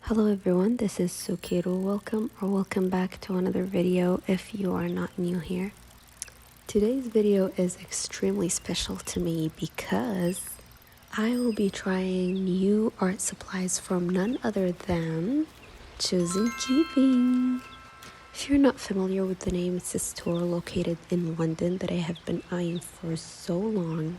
Hello everyone, this is Sukiru. Welcome back to another video if you are not new here. Today's video is extremely special to me because I will be trying new art supplies from none other than Chosen Keeping. If you're not familiar with the name, it's a store located in London that I have been eyeing for so long.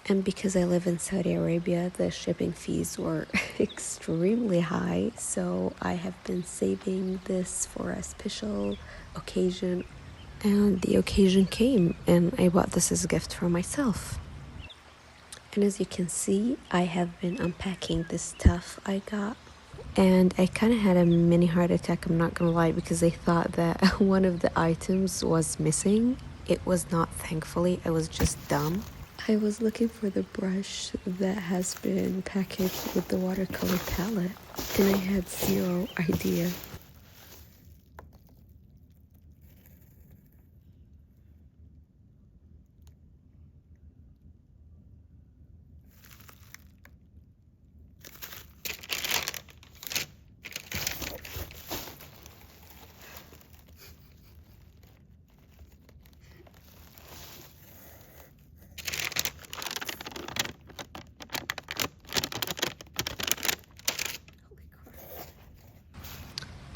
And because I live in Saudi Arabia, the shipping fees were extremely high. So I have been saving this for a special occasion. And the occasion came and I bought this as a gift for myself. And as you can see, I have been unpacking this stuff I got. And I kind of had a mini heart attack, I'm not gonna lie, because I thought that one of the items was missing. It was not, thankfully. I was just dumb. I was looking for the brush that has been packaged with the watercolor palette, and I had zero idea.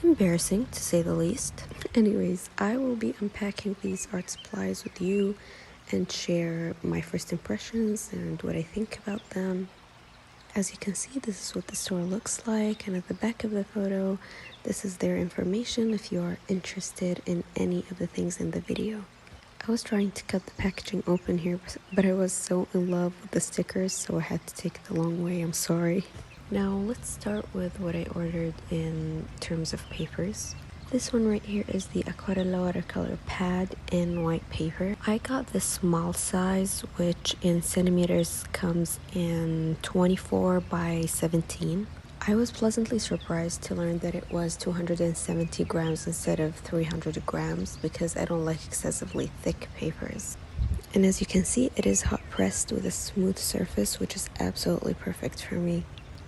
Embarrassing, to say the least. Anyways, I will be unpacking these art supplies with you and share my first impressions and what I think about them. As you can see, this is what the store looks like, and at the back of the photo, this is their information if you are interested in any of the things in the video. I was trying to cut the packaging open here, but I was so in love with the stickers, so I had to take the long way. I'm sorry. Now let's start with what I ordered in terms of papers. This one right here is the Aquarella watercolor pad in white paper. I got the small size, which in centimeters comes in 24 by 17. I was pleasantly surprised to learn that it was 270 grams instead of 300 grams because I don't like excessively thick papers. And as you can see, it is hot pressed with a smooth surface, which is absolutely perfect for me.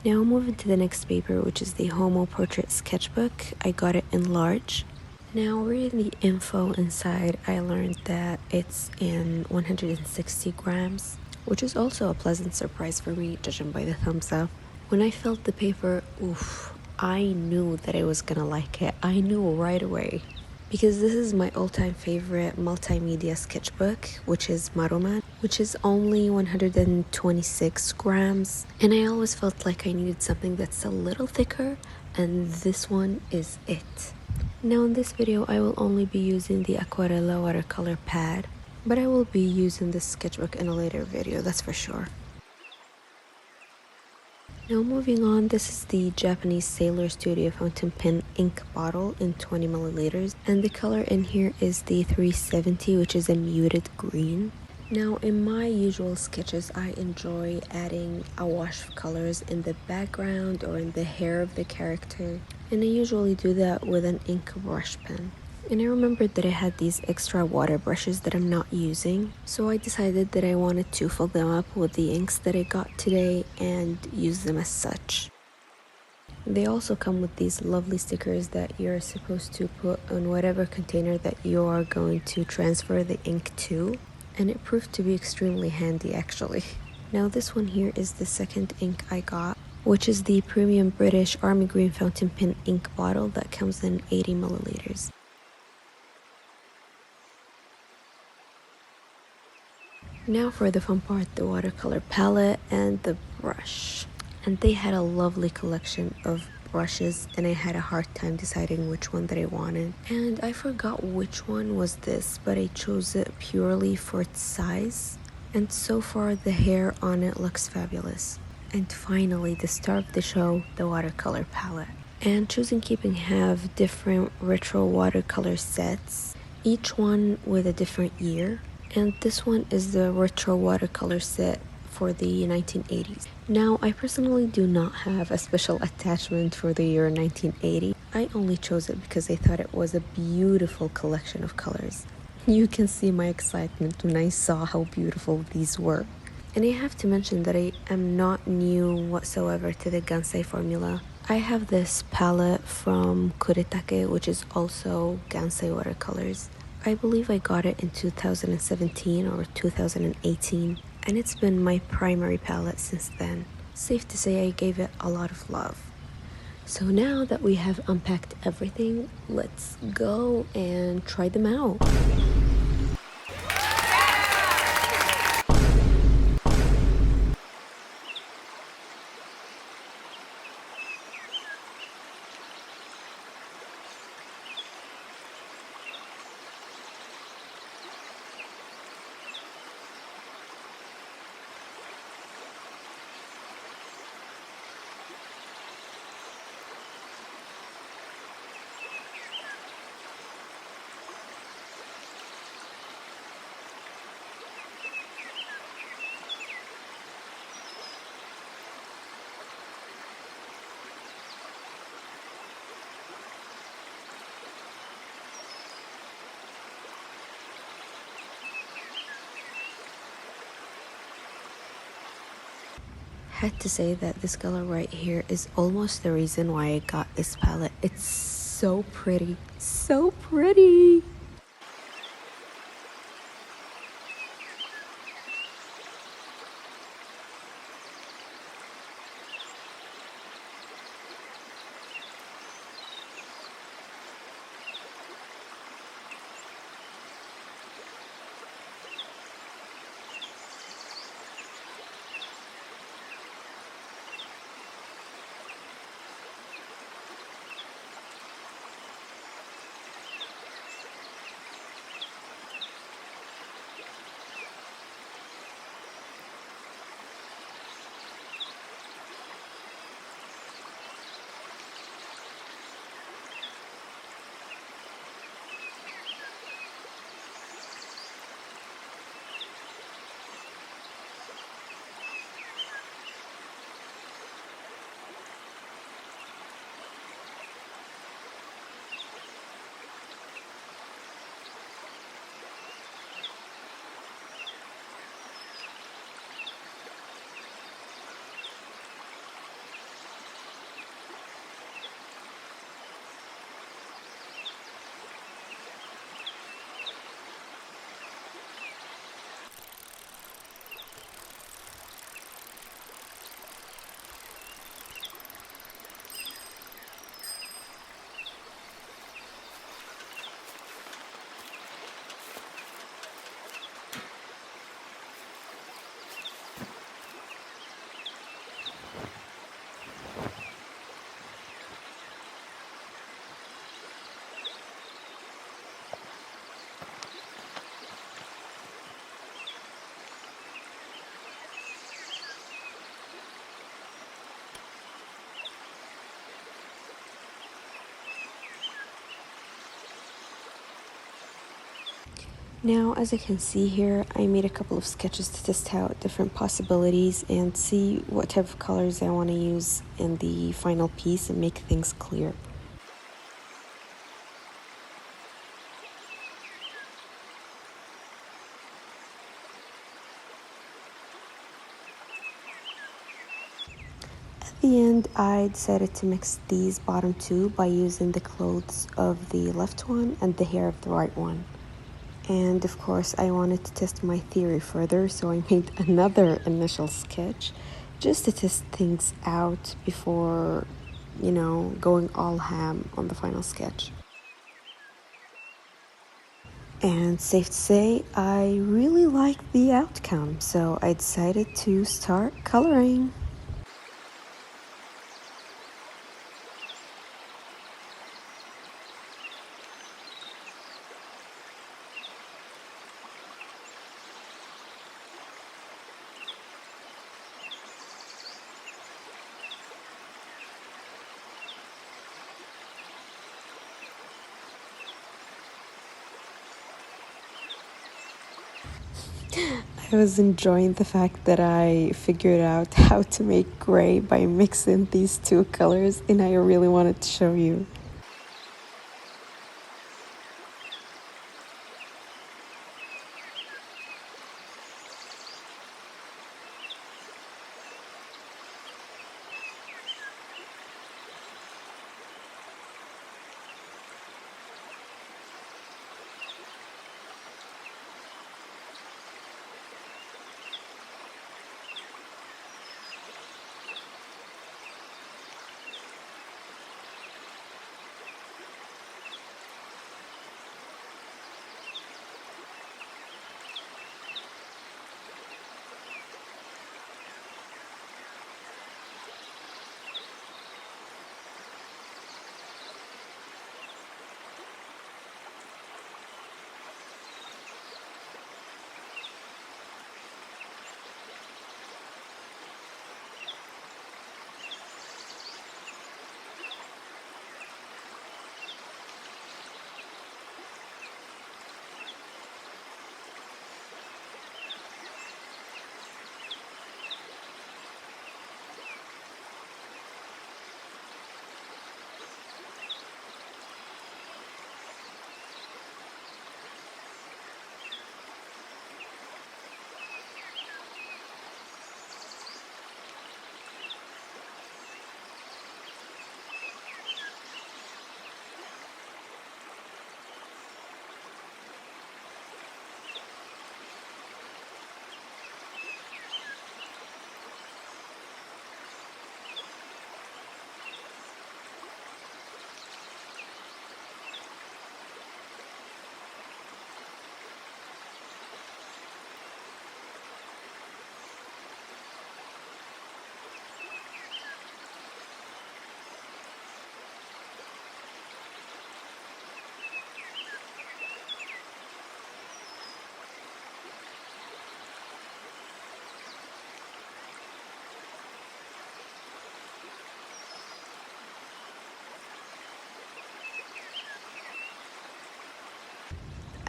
Now moving to the next paper, which is the Homo portrait sketchbook. I got it in large. Now reading the info inside, I learned that it's in 160 grams, which is also a pleasant surprise for me, judging by the thumbs up. When I felt the paper, oof, I knew that I was gonna like it. I knew right away. Because this is my all-time favorite multimedia sketchbook, which is Maruman, which is only 126 grams. And I always felt like I needed something that's a little thicker, and this one is it. Now in this video, I will only be using the Aquarella watercolor pad, but I will be using this sketchbook in a later video, that's for sure. Now moving on, this is the Japanese Sailor Studio fountain pen ink bottle in 20 milliliters, and the color in here is the 370, which is a muted green. Now in my usual sketches, I enjoy adding a wash of colors in the background or in the hair of the character, and I usually do that with an ink brush pen. And I remembered that I had these extra water brushes that I'm not using, so I decided that I wanted to fill them up with the inks that I got today and use them as such. They also come with these lovely stickers that you're supposed to put on whatever container that you are going to transfer the ink to, and it proved to be extremely handy actually. Now this one here is the second ink I got, which is the premium British Army Green fountain pen ink bottle that comes in 80 milliliters. Now for the fun part, the watercolor palette and the brush. And they had a lovely collection of brushes, and I had a hard time deciding which one that I wanted. And I forgot which one was this, but I chose it purely for its size. And so far the hair on it looks fabulous. And finally, the star of the show, the watercolor palette. And Chosen Keeping have different retro watercolor sets, each one with a different year. And this one is the retro watercolor set for the 1980s. Now, I personally do not have a special attachment for the year 1980. I only chose it because I thought it was a beautiful collection of colors. You can see my excitement when I saw how beautiful these were. And I have to mention that I am not new whatsoever to the Gansai formula. I have this palette from Kuretake, which is also Gansei Watercolors. I believe I got it in 2017 or 2018, and it's been my primary palette since then. Safe to say I gave it a lot of love. So now that we have unpacked everything, let's go and try them out. Had to say that this color right here is almost the reason why I got this palette. It's so pretty, so pretty. Now, as you can see here, I made a couple of sketches to test out different possibilities and see what type of colors I want to use in the final piece and make things clear. At the end, I decided to mix these bottom two by using the clothes of the left one and the hair of the right one. And of course, I wanted to test my theory further, so I made another initial sketch just to test things out before, going all ham on the final sketch. And safe to say, I really liked the outcome, so I decided to start coloring. I was enjoying the fact that I figured out how to make gray by mixing these two colors, and I really wanted to show you.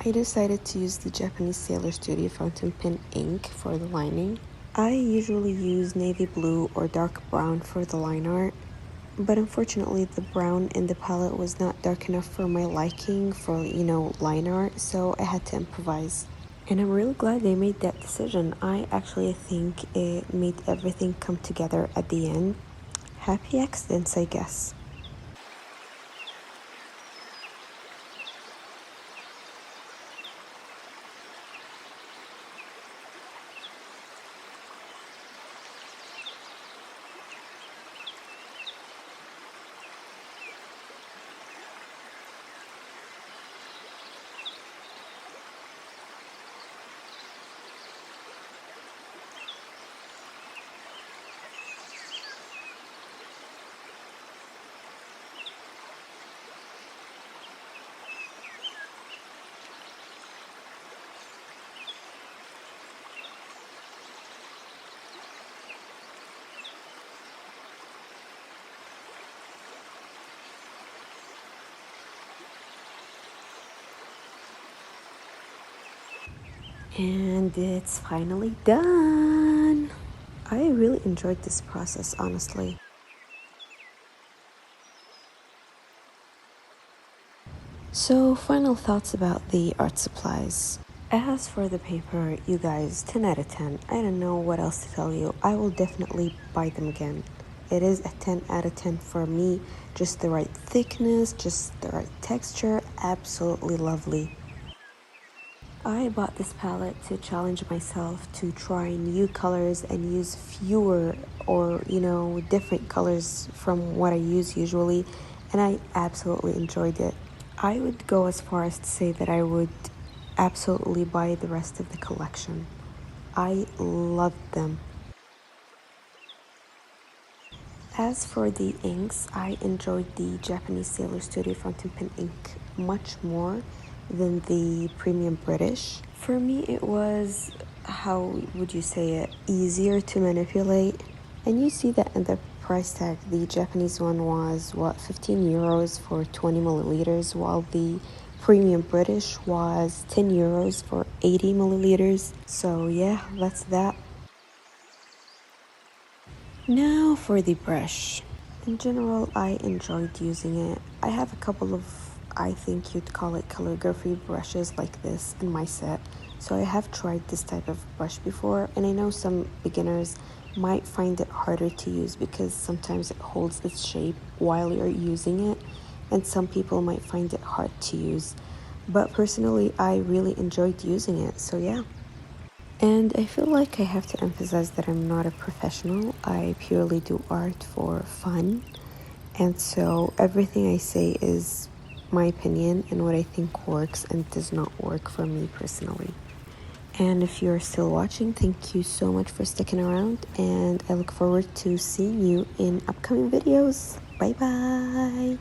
I decided to use the Japanese Sailor Studio fountain pen ink for the lining. I usually use navy blue or dark brown for the line art, but unfortunately the brown in the palette was not dark enough for my liking for, line art, so I had to improvise. And I'm really glad they made that decision. I actually think it made everything come together at the end. Happy accidents, I guess. And it's finally done. I really enjoyed this process, honestly. So, final thoughts about the art supplies. As for the paper, you guys, 10 out of 10. I don't know what else to tell you. I will definitely buy them again. It is a 10 out of 10 for me. Just the right thickness, just the right texture. Absolutely lovely. I bought this palette to challenge myself to try new colors and use fewer or, different colors from what I use usually, and I absolutely enjoyed it. I would go as far as to say that I would absolutely buy the rest of the collection. I loved them. As for the inks, I enjoyed the Japanese Sailor Studio fountain pen ink much more than the premium British. For me, it was, how would you say it, easier to manipulate. And you see that in the price tag. The Japanese one was, 15 euros for 20 milliliters, while the premium British was 10 euros for 80 milliliters. So yeah, that's that. Now for the brush. In general, I enjoyed using it. I have a couple of, I think you'd call it calligraphy brushes like this in my set. So I have tried this type of brush before, and I know some beginners might find it harder to use because sometimes it holds its shape while you're using it, and some people might find it hard to use. But personally, I really enjoyed using it, so yeah. And I feel like I have to emphasize that I'm not a professional. I purely do art for fun. And so everything I say is my opinion and what I think works and does not work for me personally. And if you're still watching, thank you so much for sticking around. And I look forward to seeing you in upcoming videos. Bye bye.